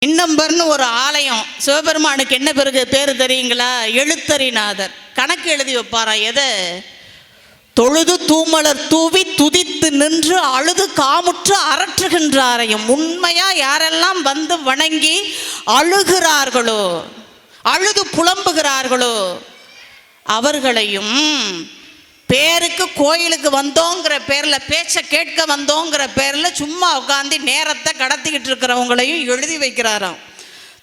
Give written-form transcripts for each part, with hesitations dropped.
இன்னம்பர்னு ஒரு ஆலயம். சிவபெருமானுக்கு என்ன பேர் தெரியுங்களா? எழுத்தறிநாதர். கணக்கு எழுதி வைப்பாராம். எதை? தொழுது தூமலர் தூவி துதித்து நின்று அழுது காமுற்று அரற்றுகின்றாரையும். உண்மையா யாரெல்லாம் வந்து வணங்கி அழுகிறார்களோ, அழுது புலம்புகிறார்களோ அவர்களையும், பேருக்கு கோயிலுக்கு வந்தோங்கிற பேரில், பேச்சை கேட்க வந்தோங்கிற பேரில் சும்மா உட்காந்து நேரத்தை கடத்திக்கிட்டு இருக்கிறவங்களையும் எழுதி வைக்கிறாராம்.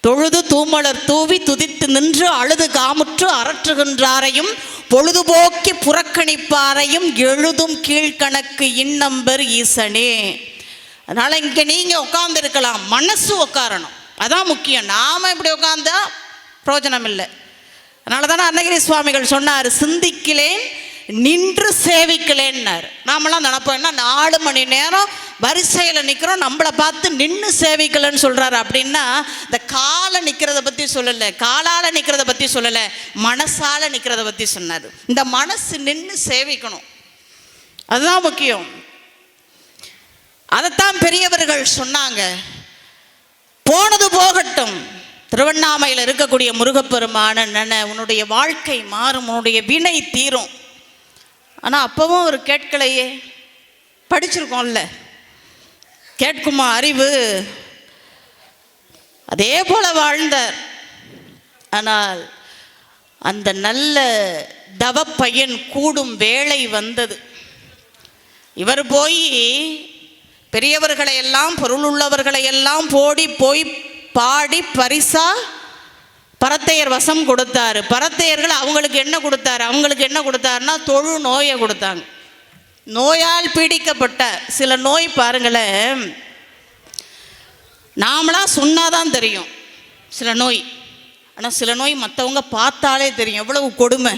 தொழுது தூமலர் தூவி துதித்து நின்று அழுது காமுற்று அரற்றுகின்றாரையும் பொழுதுபோக்கி புறக்கணிப்பாரையும் எழுதும் கீழ்கணக்கு இன்னம்பர் ஈசனே. அதனால் இங்கே நீங்கள் உட்கார்ந்து இருக்கலாம், மனசு உட்காரணும், அதான் முக்கியம். நாம் இப்படி உட்கார்ந்தா பிரயோஜனம் இல்லை. அதனால தானே அருணகிரி சுவாமிகள் சொன்னார், சிந்திக்கலேன் நின்று சேவிக்கலேன்னார். நாமெல்லாம் நினைப்போம், என்ன 4 மணி நேரம் வரிசையில் நிற்கிறோம், நம்மளை பார்த்து நின்று சேவிக்கலன்னு சொல்கிறாரு. அப்படின்னா இந்த காலை நிற்கிறத பற்றி சொல்லலை, காலால் நிற்கிறத பற்றி சொல்லலை, மனசால் நிற்கிறத பற்றி சொன்னார். இந்த மனசு நின்று சேவிக்கணும், அதுதான் முக்கியம். அதைத்தான் பெரியவர்கள் சொன்னாங்க. போனது போகட்டும், திருவண்ணாமலையில் இருக்கக்கூடிய முருகப்பெருமான நன உன்னுடைய வாழ்க்கை மாறும், உன்னுடைய வினை தீரும். ஆனால் அப்பவும் அவர் கேட்கலையே. படிச்சிருக்கோம்ல, கேட்குமா அறிவு? அதே போல வாழ்ந்தார். ஆனால் அந்த நல்ல தவப்பயன் கூடும் வேளை வந்தது. இவர் போய் பெரியவர்களை எல்லாம், பொருள் உள்ளவர்களை எல்லாம் போய் பாடி பரிசா பரத்தையர் வசம் கொடுத்தாரு. பரத்தையர்கள் அவங்களுக்கு என்ன கொடுத்தாரு? அவங்களுக்கு என்ன கொடுத்தாருன்னா தொழு நோயை கொடுத்தாங்க. நோயால் பீடிக்கப்பட்ட சில நோய் பாருங்களேன், நாமளாம் சொன்னாதான் தெரியும் சில நோய். ஆனால் சில நோய் மற்றவங்க பார்த்தாலே தெரியும் எவ்வளவு கொடுமை.